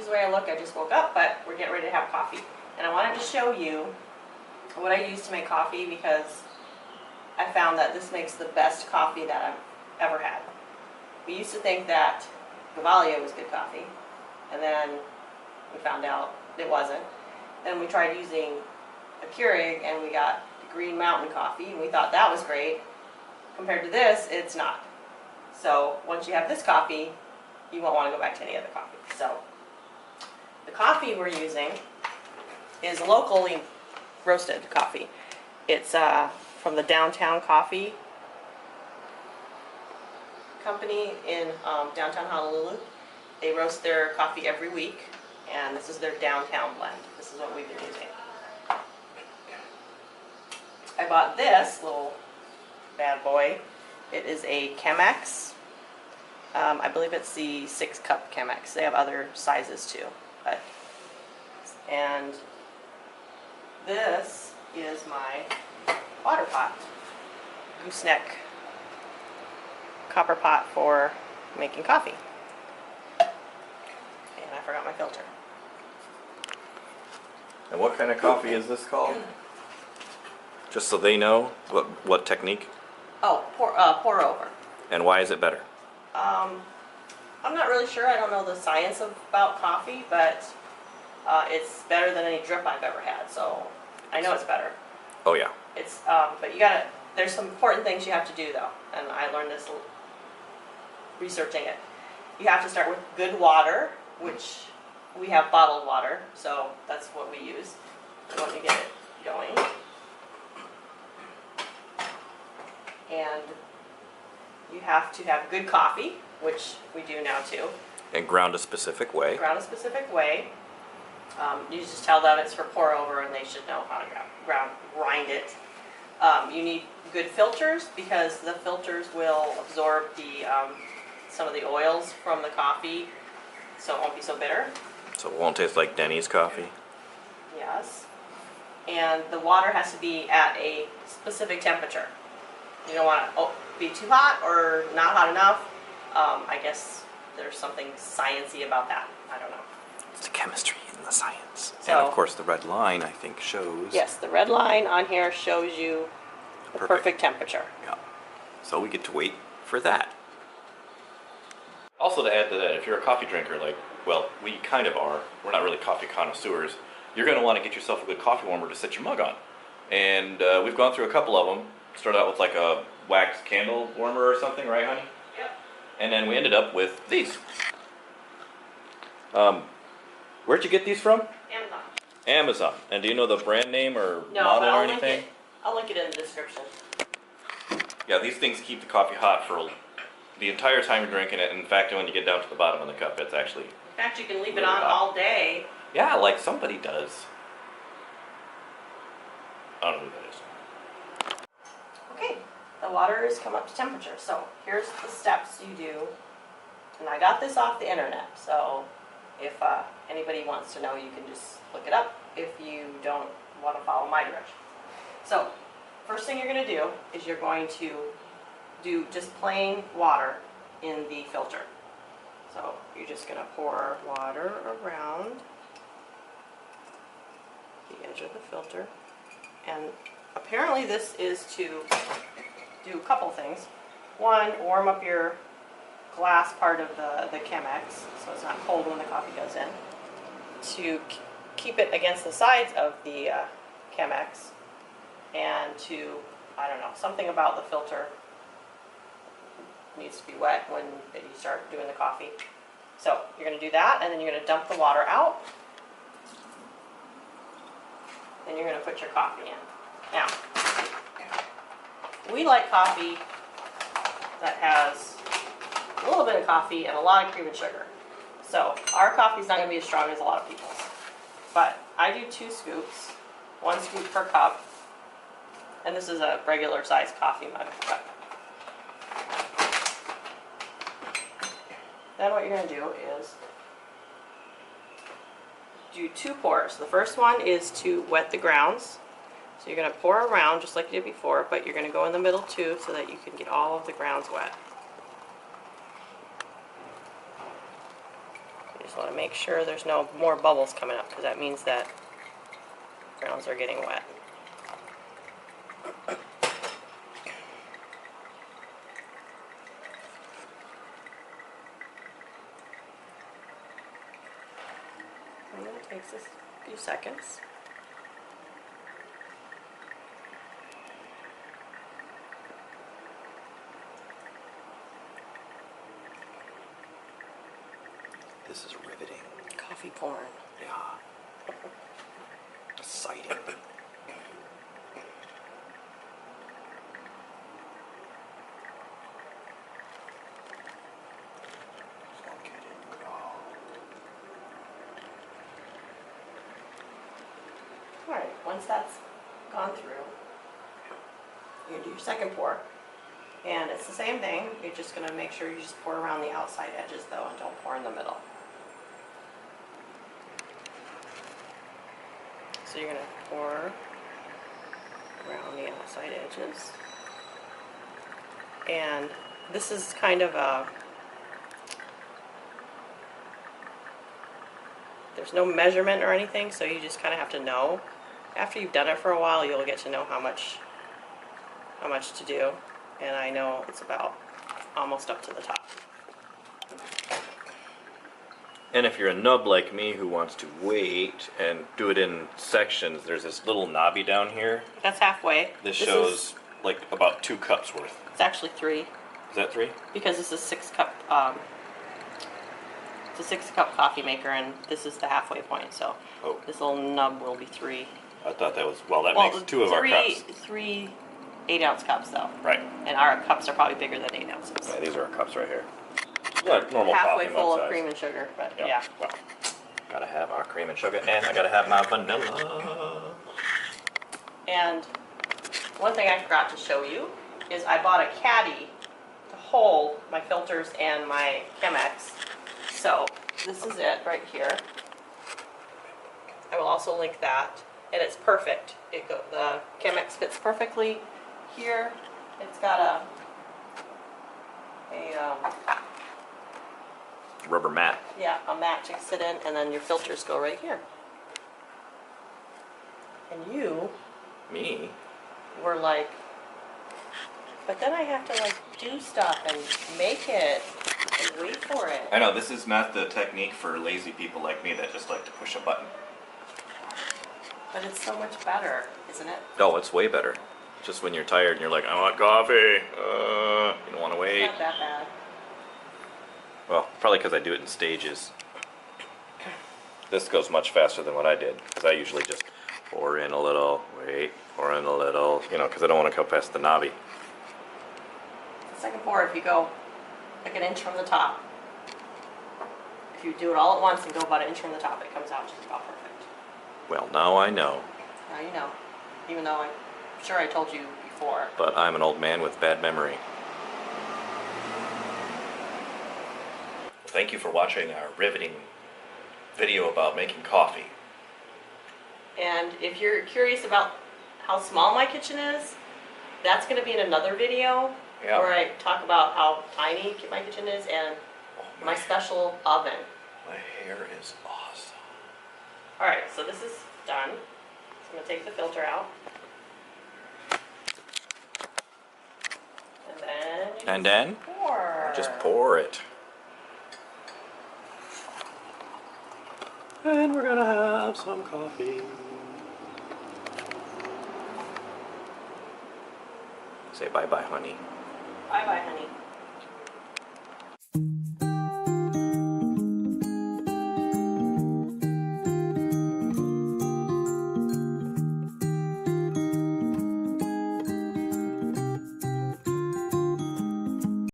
excuse the way I look, I just woke up, but we're getting ready to have coffee. And I wanted to show you what I use to make coffee because I found that this makes the best coffee that I've ever had. We used to think that Gavalia was good coffee, and then we found out it wasn't. Then we tried using a Keurig, and we got the Green Mountain coffee, and we thought that was great. Compared to this, it's not. So once you have this coffee, you won't want to go back to any other coffee. So the coffee we're using is locally roasted coffee. It's from the Downtown Coffee Company in downtown Honolulu. They roast their coffee every week, and this is their downtown blend. This is what we've been using. I bought this little bad boy. It is a Chemex. I believe it's the 6-cup Chemex. They have other sizes too. And this is my water pot. Gooseneck copper pot for making coffee. And I forgot my filter. And what kind of coffee is this called? Just so they know what technique. Oh, pour over. And why is it better? I'm not really sure. I don't know the science about coffee, but it's better than any drip I've ever had. So I know it's better. Oh yeah. It's but you gotta. There's some important things you have to do though, and I learned this researching it. You have to start with good water, which we have bottled water, so that's what we use. You want to get it going. And you have to have good coffee, which we do now too. And ground a specific way. Ground a specific way. You just tell them it's for pour over, and they should know how to grind it. You need good filters because the filters will absorb the some of the oils from the coffee, so it won't be so bitter. So it won't taste like Denny's coffee. Yes. And the water has to be at a specific temperature. You don't want to be too hot or not hot enough. I guess there's something sciencey about that. I don't know. It's the chemistry and the science. So, and of course the red line, I think, shows... Yes, the red line on here shows you the perfect temperature. Yeah. So we get to wait for that. Also to add to that, if you're a coffee drinker, like, well, we kind of are, we're not really coffee connoisseurs, you're going to want to get yourself a good coffee warmer to set your mug on. And we've gone through a couple of them. Started out with like a wax candle warmer or something, right, honey? Yep. And then we ended up with these. Where'd you get these from? Amazon. Amazon. And do you know the brand name or No, model but or anything? I'll link it in the description. Yeah, these things keep the coffee hot for the entire time you're drinking it. In fact, when you get down to the bottom of the cup, it's actually... In fact, you can leave it on all day. Yeah, like somebody does. I don't know who that is. Okay, the water has come up to temperature. So here's the steps you do. And I got this off the internet, so if anybody wants to know, you can just look it up if you don't want to follow my direction. So first thing you're going to do is you're going to do just plain water in the filter. So you're just going to pour water around the edge of the filter. And apparently this is to do a couple things. One, warm up your glass part of the Chemex so it's not cold when the coffee goes in. To keep it against the sides of the Chemex. And to, I don't know, something about the filter needs to be wet when you start doing the coffee. So you're going to do that, and then you're going to dump the water out. Then you're going to put your coffee in. Now, we like coffee that has a little bit of coffee and a lot of cream and sugar. So our coffee is not going to be as strong as a lot of people's. But I do 2 scoops, 1 scoop per cup, and this is a regular size coffee mug cup. Then what you're going to do is do 2 pours. The first one is to wet the grounds. So you're going to pour around just like you did before, but you're going to go in the middle too so that you can get all of the grounds wet. You just want to make sure there's no more bubbles coming up, because that means that grounds are getting wet. And then it takes us a few seconds. This is riveting. Coffee porn. Yeah. Exciting. Alright, once that's gone through, you're gonna do your second pour. And it's the same thing, you're just gonna make sure you just pour around the outside edges though, and don't pour in the middle. So you're gonna pour around the outside edges. And this is kind of a, there's no measurement or anything, so you just kind of have to know. After you've done it for a while, you'll get to know how much to do. And I know it's about almost up to the top. And if you're a nub like me who wants to wait and do it in sections, there's this little knobby down here. That's halfway. This shows like about 2 cups worth. It's actually 3, Is that 3? because this is 6 cup. It's a 6 cup coffee maker, and this is the halfway point. So Oh. this little nub will be 3. I thought that was, well, that makes 2 of our cups. 3 8-ounce cups though, Right. and our cups are probably bigger than 8 ounces. Yeah, these are our cups right here. Like normal Halfway coffee full mug of size. cream and sugar, but Yeah. yeah. Well, gotta have our cream and sugar, and I gotta have my vanilla. And one thing I forgot to show you is I bought a caddy to hold my filters and my Chemex. So this is it right here. I will also link that, and it's perfect. The Chemex fits perfectly here. It's got a Rubber mat. mat to sit in, and then your filters go right here. And you Me? were like, but then I have to like do stuff and make it and wait for it. I know, this is not the technique for lazy people like me that just like to push a button. But it's so much better, isn't it? Oh, it's way better. Just when you're tired and you're like, I want coffee. You don't want to wait. Not that bad. Well, probably because I do it in stages. This goes much faster than what I did, because I usually just pour in a little, wait, pour in a little, you know, because I don't want to go past the knobby. The second pour, if you go like an inch from the top, if you do it all at once and go about an inch from the top, it comes out just about perfect. Well, now I know, Now you know, even though I'm sure I told you before. but I'm an old man with bad memory. Thank you for watching our riveting video about making coffee. And if you're curious about how small my kitchen is, that's going to be in another video Yeah. where I talk about how tiny my kitchen is and Oh, my special oven. My hair is awesome. Alright, so this is done. So I'm going to take the filter out. And then you And then, pour. just pour it. And we're gonna have some coffee. Say bye-bye, honey. Bye-bye, honey.